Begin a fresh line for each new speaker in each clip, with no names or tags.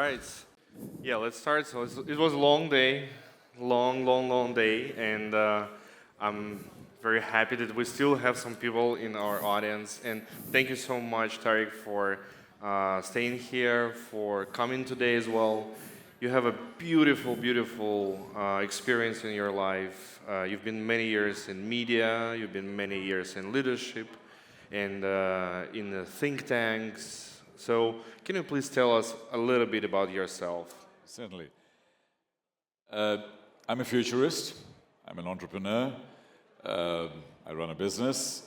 right. Yeah, let's start. So it was a long day, long day, and I'm very happy that we still have some people in our audience. And thank you so much, Tariq, for staying here, for coming today as well. You have a beautiful experience in your life. You've been many years in media, you've been many years in leadership, and in the think tanks. So can you please tell us a little bit about yourself?
Certainly. Uh, I'm a futurist. I'm an entrepreneur. I run a business.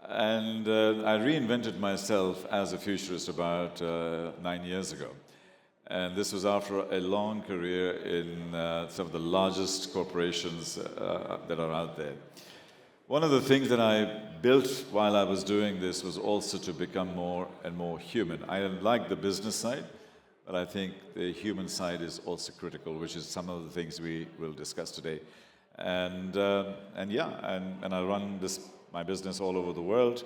And I reinvented myself as a futurist about 9 years ago. And this was after a long career in some of the largest corporations that are out there. One of the things that I built while I was doing this was also to become more and more human. I like the business side, but I think the human side is also critical, which is some of the things we will discuss today. And I run my business all over the world,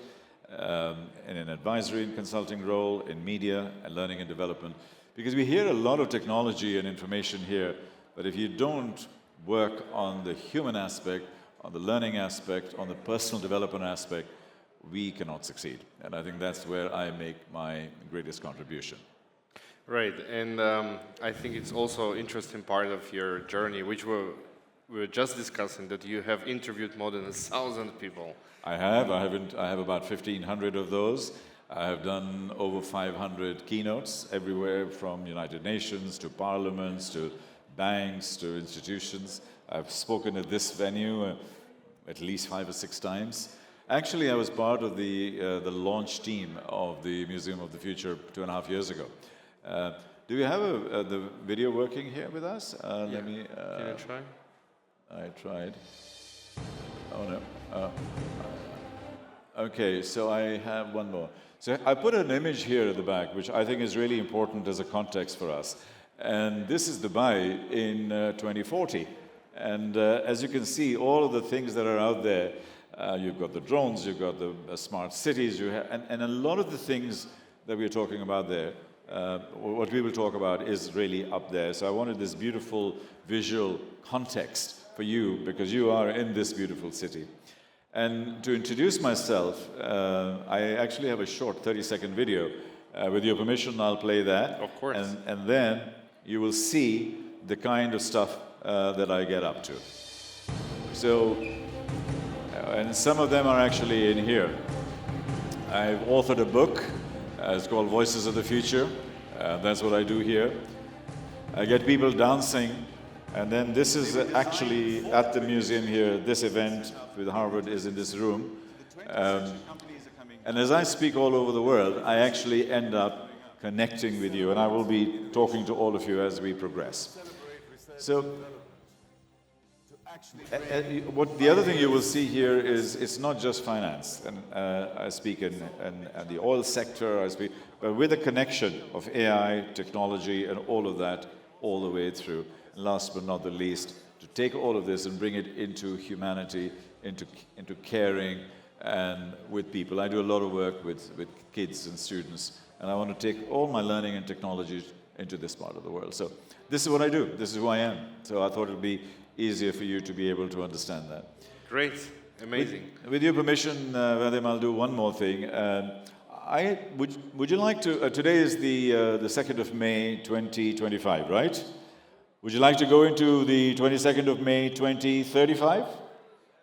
in an advisory and consulting role, in media and learning and development. Because we hear a lot of technology and information here, but if you don't work on the human aspect, on the learning aspect, on the personal development aspect, we cannot succeed. And I think that's where I make my greatest contribution.
Right, and I think it's also interesting part of your journey, which we were just discussing, that you have interviewed more than 1,000 people.
I have about 1,500 of those. I have done over 500 keynotes everywhere from United Nations to parliaments to banks to institutions. I've spoken at this venue at least 5 or 6 times. Actually, I was part of the launch team of the Museum of the Future 2.5 years ago. Do we have the video working here with us?
Yeah.
Let me.
Can you try?
I tried. Oh no. Okay, so I have one more. So I put an image here at the back, which I think is really important as a context for us. And this is Dubai in 2040. And as you can see, all of the things that are out there, you've got the drones, you've got the smart cities, and a lot of the things that we're talking about there, what we will talk about is really up there. So I wanted this beautiful visual context for you, because you are in this beautiful city. And to introduce myself, I actually have a short 30-second video. With your permission, I'll play that.
Of course.
And then you will see the kind of stuff that I get up to. So, and some of them are actually in here. I've authored a book. It's called Voices of the Future. That's what I do here. I get people dancing. And then this is actually at the museum here. This event with Harvard is in this room. And as I speak all over the world, I actually end up connecting with you. And I will be talking to all of you as we progress. So, the other thing you will see here is it's not just finance. And I speak in the oil sector, but with a connection of AI, technology, and all of that all the way through. And last but not the least, to take all of this and bring it into humanity, into caring, and with people. I do a lot of work with kids and students, and I want to take all my learning and technology into this part of the world. So this is what I do. This is who I am. So I thought it would be easier for you to be able to understand that.
Great. Amazing.
With your permission, Vadim, I'll do one more thing. Would you like to, today is the 2nd of May, 2025, right? Would you like to go into the 22nd of May, 2035?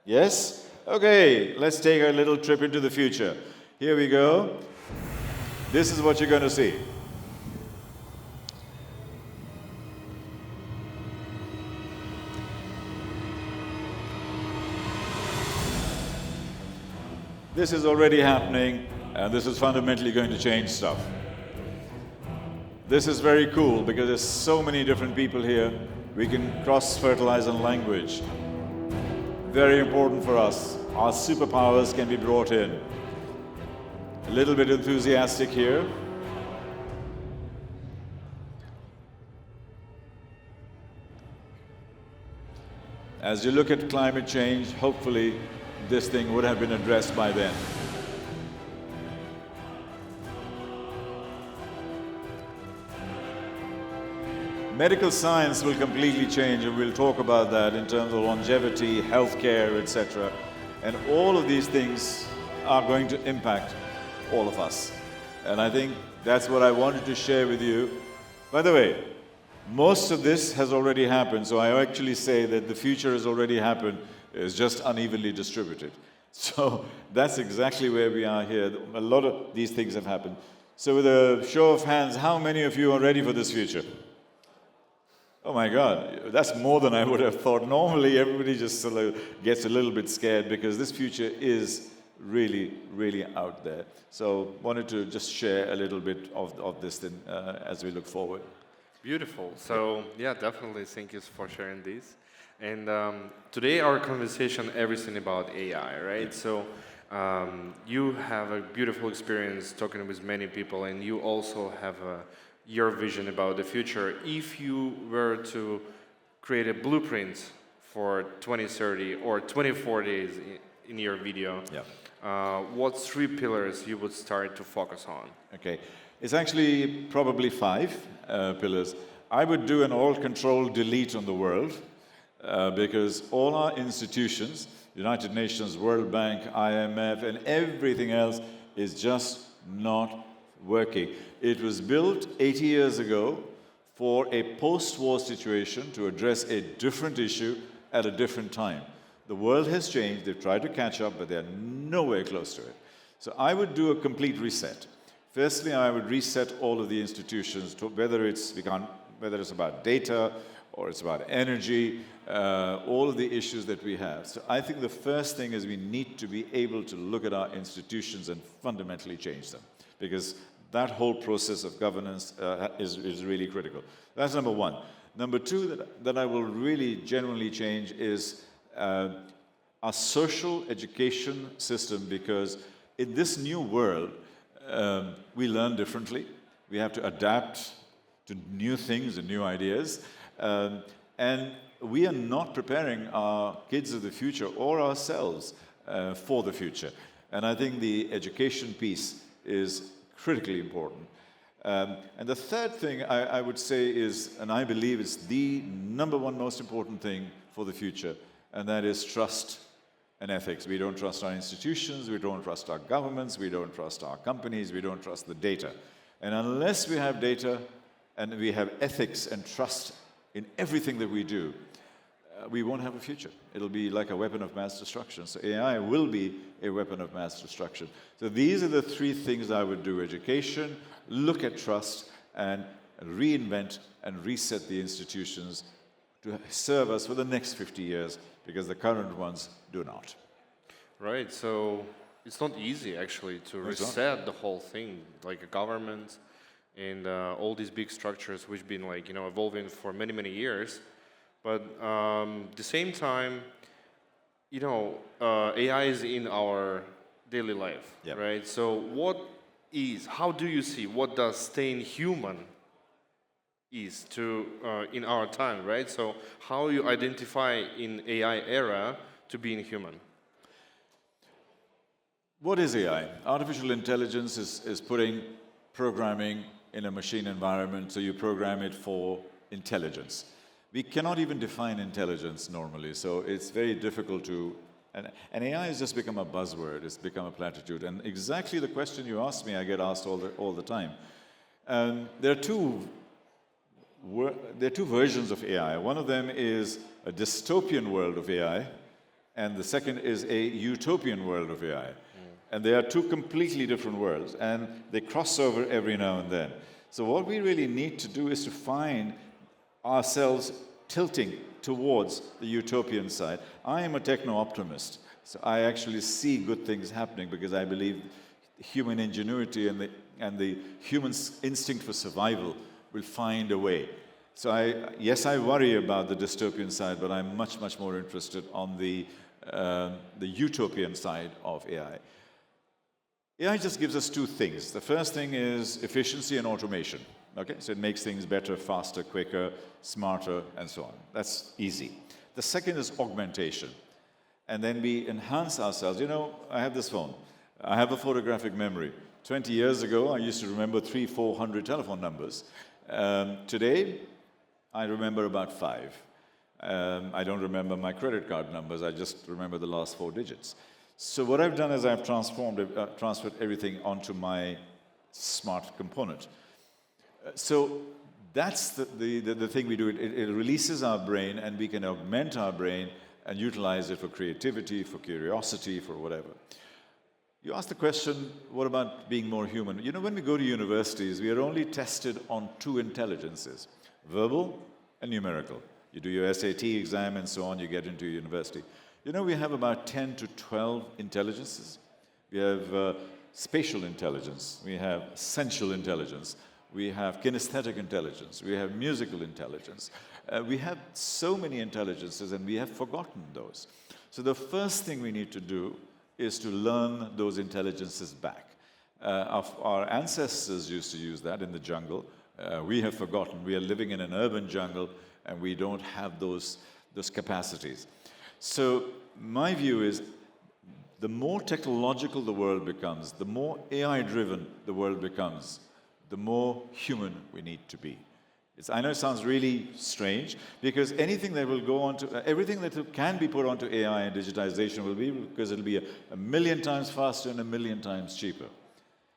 Yes? Okay, let's take a little trip into the future. Here we go. This is what you're going to see. This is already happening, and this is fundamentally going to change stuff. This is very cool because there's so many different people here. We can cross-fertilize on language. Very important for us. Our superpowers can be brought in. A little bit enthusiastic here. As you look at climate change, hopefully this thing would have been addressed by then. medical science will completely change, and we'll talk about that in terms of longevity, healthcare, etc. And all of these things are going to impact all of us. And I think that's what I wanted to share with you. By the way, most of this has already happened, so I actually say that the future has already happened, it's just unevenly distributed. So that's exactly where we are here. A lot of these things have happened. So with a show of hands, how many of you are ready for this future? Oh my God, that's more than I would have thought. Normally, everybody just sort of gets a little bit scared because this future is really, really out there. So wanted to just share a little bit of this thing, as we look forward.
Beautiful. So yeah, definitely thank you for sharing this. And today our conversation everything about AI, right? So you have a beautiful experience talking with many people, and you also have your vision about the future. If you were to create a blueprint for 2030 or 24 days in your video, what 3 pillars you would start to focus on?
Okay, it's actually probably 5 pillars. I would do an all-control delete on the world because all our institutions, United Nations, World Bank, IMF, and everything else is just not working. It was built 80 years ago for a post-war situation to address a different issue at a different time. The world has changed, they've tried to catch up, but they're nowhere close to it. So I would do a complete reset. Firstly, I would reset all of the institutions, to whether it's about data or it's about energy, all of the issues that we have. So I think the first thing is we need to be able to look at our institutions and fundamentally change them, because that whole process of governance is really critical. That's number 1. Number 2 that I will really genuinely change is our social education system, because in this new world, we learn differently. We have to adapt to new things and new ideas. And we are not preparing our kids of the future or ourselves for the future. And I think the education piece is critically important. And the third thing I would say is, and I believe it's the number 1 most important thing for the future, and that is trust and ethics. We don't trust our institutions, we don't trust our governments, we don't trust our companies, we don't trust the data. And unless we have data and we have ethics and trust in everything that we do, we won't have a future. It'll be like a weapon of mass destruction. So AI will be a weapon of mass destruction. So these are the 3 things I would do: education, look at trust, and reinvent and reset the institutions to serve us for the next 50 years, because the current ones do not.
Right, so it's not easy actually to reset the whole thing, like a government and all these big structures which been evolving for many, many years. But at the same time, AI is in our daily life, right? So how do you see, what does staying human is in our time, right? So how you identify in AI era to being human?
What is AI? Artificial intelligence is putting programming in a machine environment, so you program it for intelligence. We cannot even define intelligence normally, so it's very difficult to... And AI has just become a buzzword, it's become a platitude. And exactly the question you asked me, I get asked all the time. There are two versions of AI. One of them is a dystopian world of AI, and the second is a utopian world of AI. And they are 2 completely different worlds, and they cross over every now and then. So what we really need to do is to find ourselves tilting towards the utopian side. I am a techno-optimist, so I actually see good things happening because I believe human ingenuity and the human instinct for survival will find a way. So I worry about the dystopian side, but I'm much, much more interested on the utopian side of AI. AI just gives us 2 things. The first thing is efficiency and automation. Okay, so it makes things better, faster, quicker, smarter, and so on. That's easy. The second is augmentation. And then we enhance ourselves. I have this phone. I have a photographic memory. 20 years ago, I used to remember 300-400 telephone numbers. Today, I remember about 5. I don't remember my credit card numbers. I just remember the last 4 digits. So what I've done is I've transferred everything onto my smart component. So that's the thing we do. It releases our brain, and we can augment our brain and utilize it for creativity, for curiosity, for whatever. You asked the question, what about being more human? You know, when we go to universities, we are only tested on 2 intelligences, verbal and numerical. You do your SAT exam and so on, you get into university. You know, we have about 10 to 12 intelligences. We have spatial intelligence, we have sensual intelligence, we have kinesthetic intelligence, we have musical intelligence. We have so many intelligences, and we have forgotten those. So the first thing we need to do is to learn those intelligences back. Our ancestors used to use that in the jungle. We have forgotten. We are living in an urban jungle, and we don't have those capacities. So my view is, the more technological the world becomes, the more AI-driven the world becomes, the more human we need to be. I know it sounds really strange, because anything that will go on to, everything that can be put onto AI and digitization will be, because it'll be a million times faster and a million times cheaper.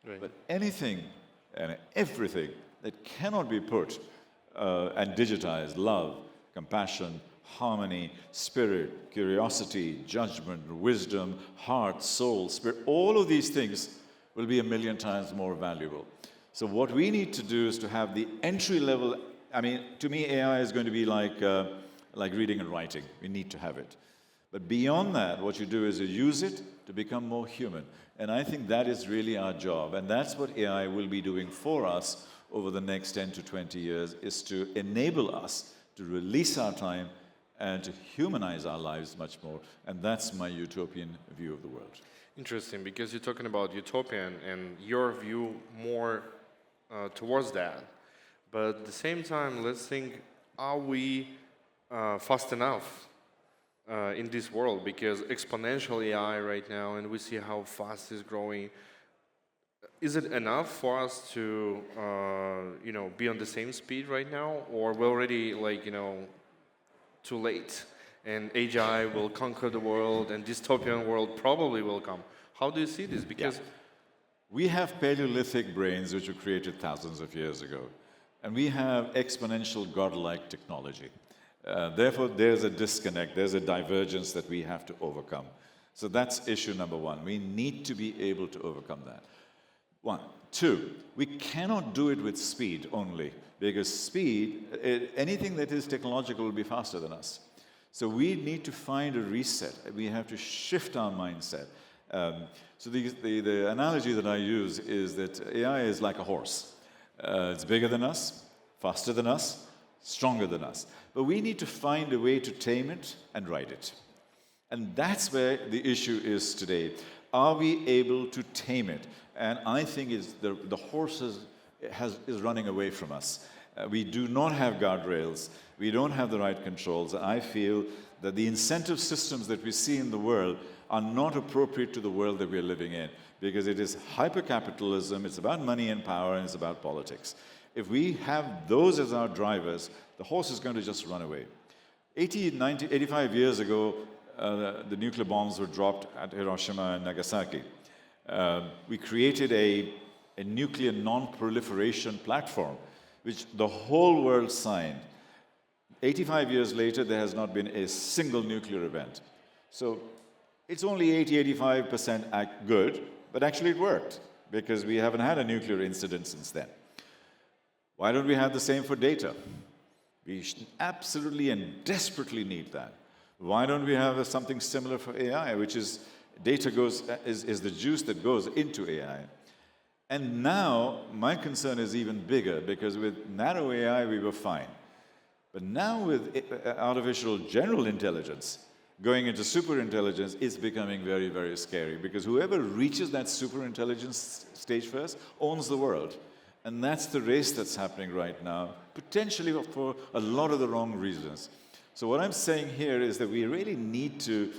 Right.
But anything and everything that cannot be put and digitized, love, compassion, harmony, spirit, curiosity, judgment, wisdom, heart, soul, spirit, all of these things will be a million times more valuable. So what we need to do is to have the entry level. I mean, to me, AI is going to be like reading and writing. We need to have it. But beyond that, what you do is you use it to become more human. And I think that is really our job. And that's what AI will be doing for us over the next 10 to 20 years, is to enable us to release our time and to humanize our lives much more. And that's my utopian view of the world.
Interesting, because you're talking about utopian and your view more towards that. But at the same time, let's think, are we fast enough in this world? Because exponential AI right now, and we see how fast it's growing. Is it enough for us to, be on the same speed right now, or we're already too late, and AI will conquer the world, and dystopian world probably will come? How do you see this? Because
we have Paleolithic brains which were created thousands of years ago, and we have exponential godlike technology. Therefore, there's a disconnect, there's a divergence that we have to overcome. So that's issue number 1. We need to be able to overcome that. 1. 2, we cannot do it with speed only, because speed, anything that is technological will be faster than us. So we need to find a reset. We have to shift our mindset. So the analogy that I use is that AI is like a horse. It's bigger than us, faster than us, stronger than us. But we need to find a way to tame it and ride it. And that's where the issue is today. Are we able to tame it? And I think the horse is running away from us. We do not have guardrails. We don't have the right controls. I feel that the incentive systems that we see in the world are not appropriate to the world that we're living in, because it is hyper-capitalism, it's about money and power, and it's about politics. If we have those as our drivers, the horse is going to just run away. 85 years ago, the nuclear bombs were dropped at Hiroshima and Nagasaki. We created a nuclear non-proliferation platform, which the whole world signed. 85 years later, there has not been a single nuclear event. So it's only 80-85% good, but actually it worked, because we haven't had a nuclear incident since then. Why don't we have the same for data? We absolutely and desperately need that. Why don't we have something similar for AI, which is data is the juice that goes into AI? And now my concern is even bigger, because with narrow AI we were fine. But now with artificial general intelligence going into superintelligence, it's becoming very, very scary, because whoever reaches that superintelligence stage first owns the world. And that's the race that's happening right now, potentially for a lot of the wrong reasons. So what I'm saying here is that we really need to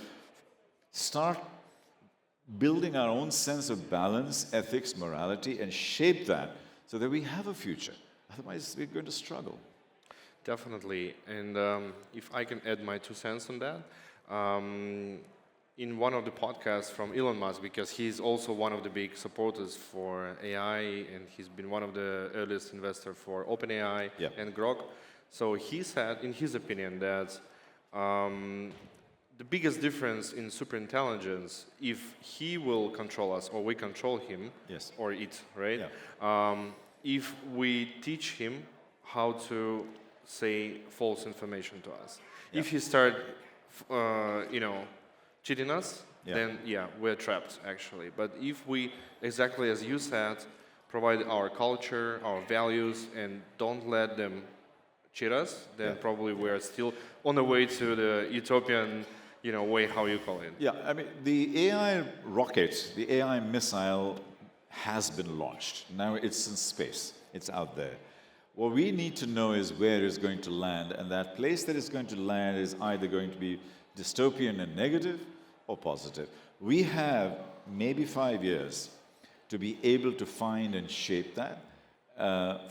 start building our own sense of balance, ethics, morality, and shape that so that we have a future. Otherwise, we're going to struggle.
Definitely. And if I can add my 2 cents on that, in one of the podcasts from Elon Musk, because he's also one of the big supporters for AI, and he's been one of the earliest investors for OpenAI
Yeah.
and Grok. So he said, in his opinion, that the biggest difference in superintelligence, if he will control us or we control him,
Yes.
or it, right?
Yeah.
If we teach him how to say false information to us.
Yeah.
If he start, cheating us,
Yeah.
then yeah, we're trapped actually. But if we, exactly as you said, provide our culture, our values, and don't let them cheat us, then
Yeah.
probably we're still on the way to the utopian, way, how you call it.
Yeah, I mean, the AI rocket, the AI missile has been launched. Now it's in space, it's out there. What we need to know is where it's going to land, and that place that it's going to land is either going to be dystopian and negative or positive. We have maybe 5 years to be able to find and shape that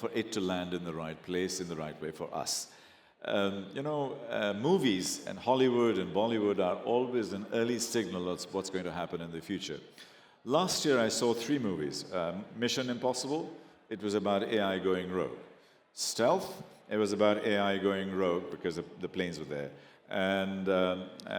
for it to land in the right place, in the right way for us. Movies and Hollywood and Bollywood are always an early signal of what's going to happen in the future. Last year I saw 3 movies. Mission Impossible, it was about AI going rogue. Stealth, it was about AI going rogue because the planes were there. And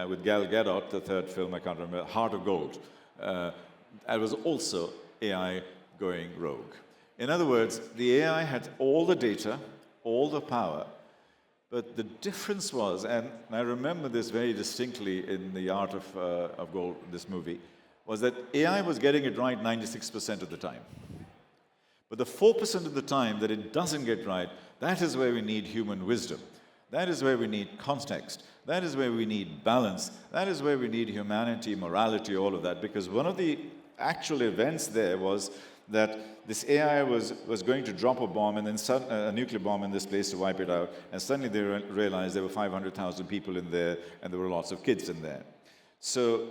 with Gal Gadot, the third film, I can't remember, Heart of Gold, that was also AI going rogue. In other words, the AI had all the data, all the power, but the difference was, and I remember this very distinctly in The Art of Gold, this movie, was that AI was getting it right 96% of the time. But the 4% of the time that it doesn't get right, that is where we need human wisdom. That is where we need context. That is where we need balance. That is where we need humanity, morality, all of that. Because one of the actual events there was that this AI was going to drop a bomb, and then a nuclear bomb in this place to wipe it out, and suddenly they realized there were 500,000 people in there, and there were lots of kids in there. So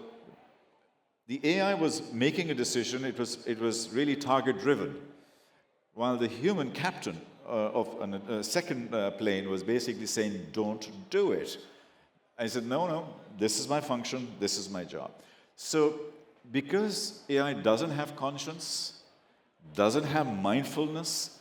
the AI was making a decision. It was really target-driven, while the human captain of a second plane was basically saying, don't do it. I said, no, this is my function, this is my job. So because AI doesn't have conscience, doesn't have mindfulness,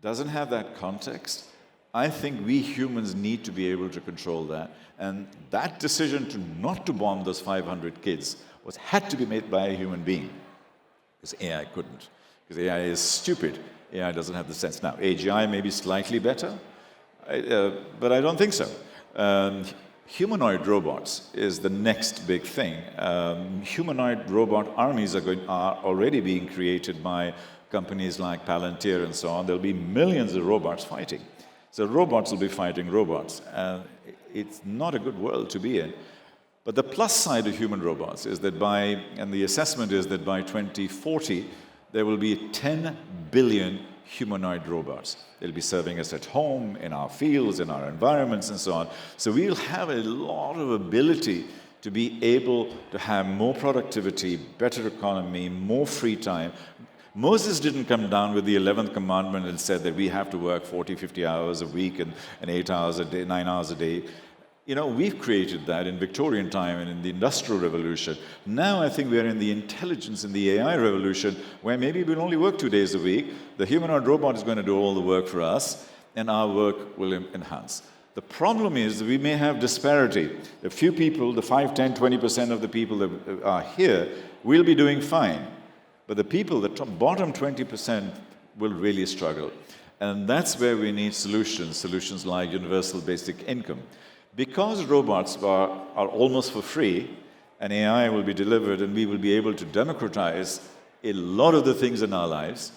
doesn't have that context, I think we humans need to be able to control that. And that decision not to bomb those 500 kids had to be made by a human being, because AI couldn't. Because AI is stupid. AI doesn't have the sense. Now, AGI may be slightly better, but I don't think so. Humanoid robots is the next big thing. Humanoid robot armies are already being created by companies like Palantir and so on. There'll be millions of robots fighting. So robots will be fighting robots. And it's not a good world to be in. But the plus side of human robots is that and the assessment is that by 2040, there will be 10 billion humanoid robots. They'll be serving us at home, in our fields, in our environments, and so on. So we'll have a lot of ability to be able to have more productivity, better economy, more free time. Moses didn't come down with the 11th commandment and said that we have to work 40, 50 hours a week and 8 hours a day, 9 hours a day. We've created that in Victorian time and in the Industrial Revolution. Now I think we are in the intelligence and the AI revolution, where maybe we'll only work 2 days a week. The humanoid robot is going to do all the work for us, and our work will enhance. The problem is that we may have disparity. A few people, the 5, 10, 20% of the people that are here, will be doing fine. But the people, the bottom 20%, will really struggle. And that's where we need solutions like universal basic income. Because robots are almost for free, and AI will be delivered, and we will be able to democratize a lot of the things in our lives,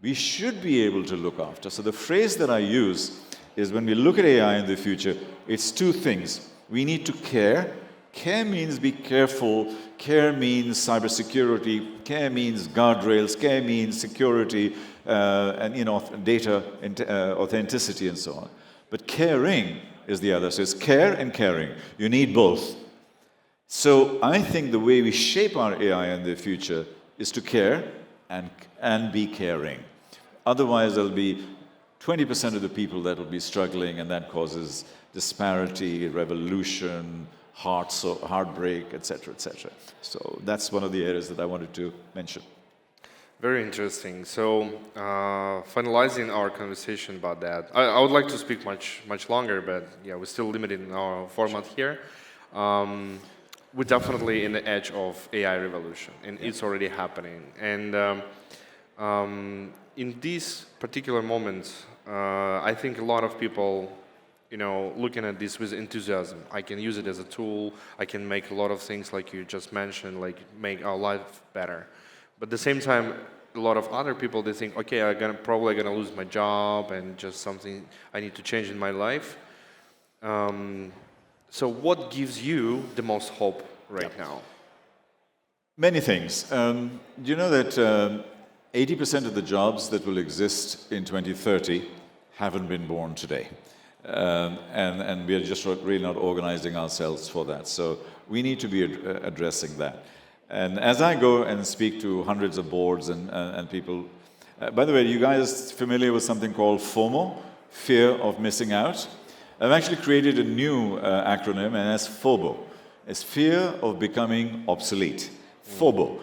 we should be able to look after. So the phrase that I use is, when we look at AI in the future, it's 2 things. We need to care. Care means be careful. Care means cybersecurity. Care means guardrails. Care means security and data authenticity and so on. But caring is the other. So it's care and caring. You need both. So I think the way we shape our AI in the future is to care and be caring. Otherwise, there'll be 20% of the people that will be struggling, and that causes disparity, revolution, heartbreak, etc., etc. So that's one of the areas that I wanted to mention.
Very interesting. So, finalizing our conversation about that, I would like to speak much longer, but yeah, we're still limited in our format here. We're definitely in the edge of AI revolution, and it's already happening. And in these particular moments, I think a lot of people, looking at this with enthusiasm. I can use it as a tool. I can make a lot of things like you just mentioned, like make our life better. But at the same time, a lot of other people, they think, okay, I'm probably gonna lose my job and just something I need to change in my life. So what gives you the most hope right now?
Many things. You know that 80% of the jobs that will exist in 2030 haven't been born today. And we are just really not organizing ourselves for that. So we need to be addressing that. And as I go and speak to hundreds of boards and people, by the way, you guys familiar with something called FOMO, fear of missing out? I've actually created a new acronym, and that's FOBO. It's fear of becoming obsolete. FOBO.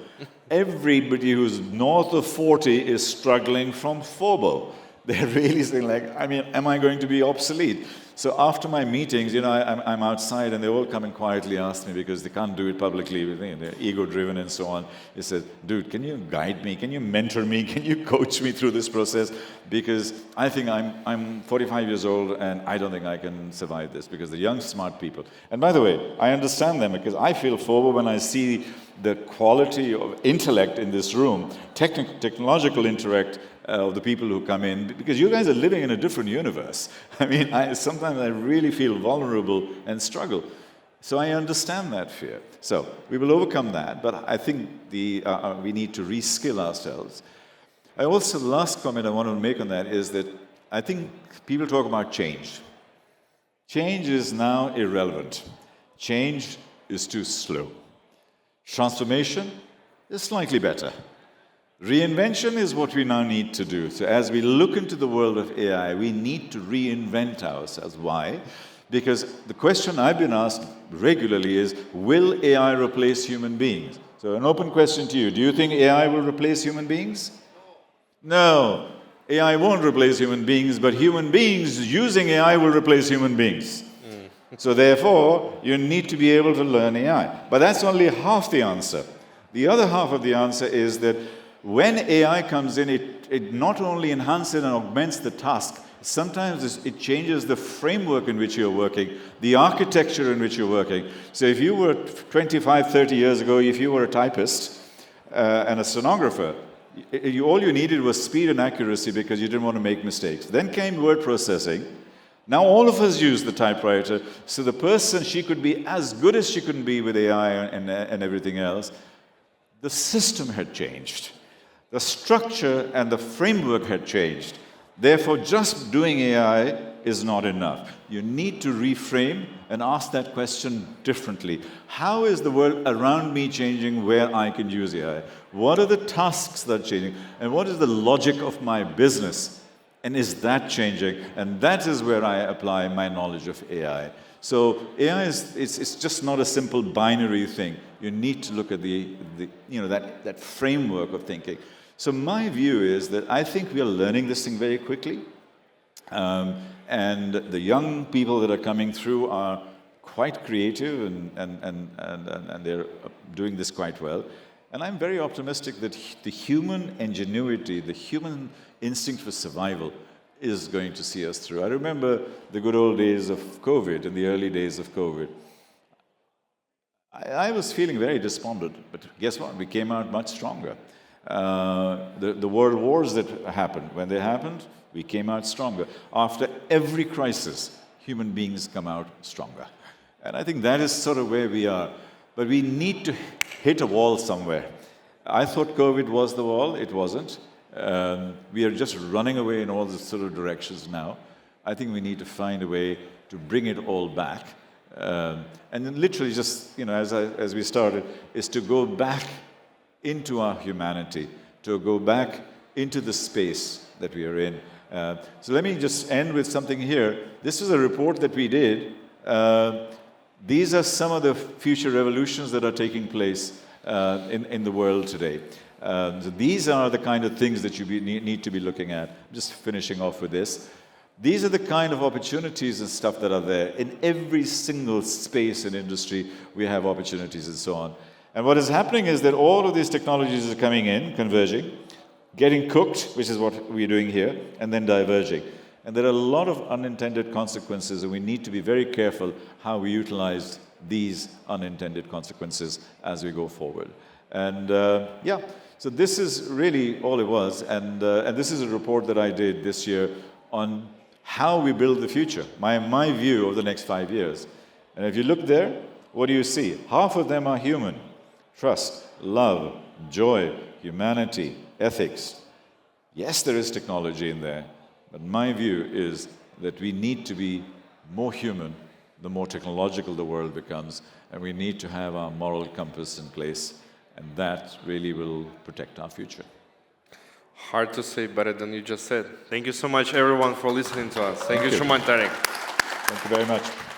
Everybody who's north of 40 is struggling from FOBO. They're really saying like, am I going to be obsolete? So after my meetings, I'm outside and they all come and quietly ask me because they can't do it publicly, they're ego-driven and so on. They said, dude, can you guide me? Can you mentor me? Can you coach me through this process? Because I think I'm 45 years old and I don't think I can survive this because the young, smart people. And by the way, I understand them because I feel forward when I see the quality of intellect in this room, technological intellect, of the people who come in, because you guys are living in a different universe. Sometimes I really feel vulnerable and struggle. So I understand that fear. So we will overcome that, but I think we need to reskill ourselves. The last comment I want to make on that is that I think people talk about change. Change is now irrelevant. Change is too slow. Transformation is slightly better. Reinvention is what we now need to do. So as we look into the world of AI, we need to reinvent ourselves. Why? Because the question I've been asked regularly is, will AI replace human beings? So an open question to you. Do you think AI will replace human beings? No. AI won't replace human beings, but human beings using AI will replace human beings. So therefore, you need to be able to learn AI. But that's only half the answer. The other half of the answer is that when AI comes in, it not only enhances and augments the task, sometimes it changes the framework in which you're working, the architecture in which you're working. So if you were 25, 30 years ago, if you were a typist and a stenographer, all you needed was speed and accuracy because you didn't want to make mistakes. Then came word processing. Now all of us use the typewriter. So the person, she could be as good as she could be with AI and everything else. The system had changed. The structure and the framework had changed. Therefore, just doing AI is not enough. You need to reframe and ask that question differently. How is the world around me changing where I can use AI? What are the tasks that are changing? And what is the logic of my business? And is that changing? And that is where I apply my knowledge of AI. So AI it's just not a simple binary thing. You need to look at that framework of thinking. So my view is that I think we are learning this thing very quickly. And the young people that are coming through are quite creative and they're doing this quite well. And I'm very optimistic that the human ingenuity, the human instinct for survival is going to see us through. I remember the good old days of COVID, in the early days of COVID. I was feeling very despondent, but guess what? We came out much stronger. The world wars that happened, when they happened, we came out stronger. After every crisis, human beings come out stronger. And I think that is sort of where we are. But we need to hit a wall somewhere. I thought COVID was the wall. It wasn't. We are just running away in all the sort of directions now. I think we need to find a way to bring it all back. And then literally just, as we started, is to go back into our humanity, to go back into the space that we are in. So let me just end with something here. This is a report that we did. These are some of the future revolutions that are taking place in the world today. So these are the kind of things that you need to be looking at. I'm just finishing off with this. These are the kind of opportunities and stuff that are there. In every single space and industry, we have opportunities and so on. And what is happening is that all of these technologies are coming in, converging, getting cooked, which is what we're doing here, and then diverging. And there are a lot of unintended consequences, and we need to be very careful how we utilize these unintended consequences as we go forward. And yeah, so this is really all it was. And this is a report that I did this year on how we build the future, my view of the next 5 years. And if you look there, what do you see? Half of them are human. Trust, love, joy, humanity, ethics. Yes, there is technology in there, but my view is that we need to be more human the more technological the world becomes, and we need to have our moral compass in place, and that really will protect our future.
Hard to say better than you just said. Thank you so much, everyone, for listening to us. Thank you so much, Tarek.
Thank you very much.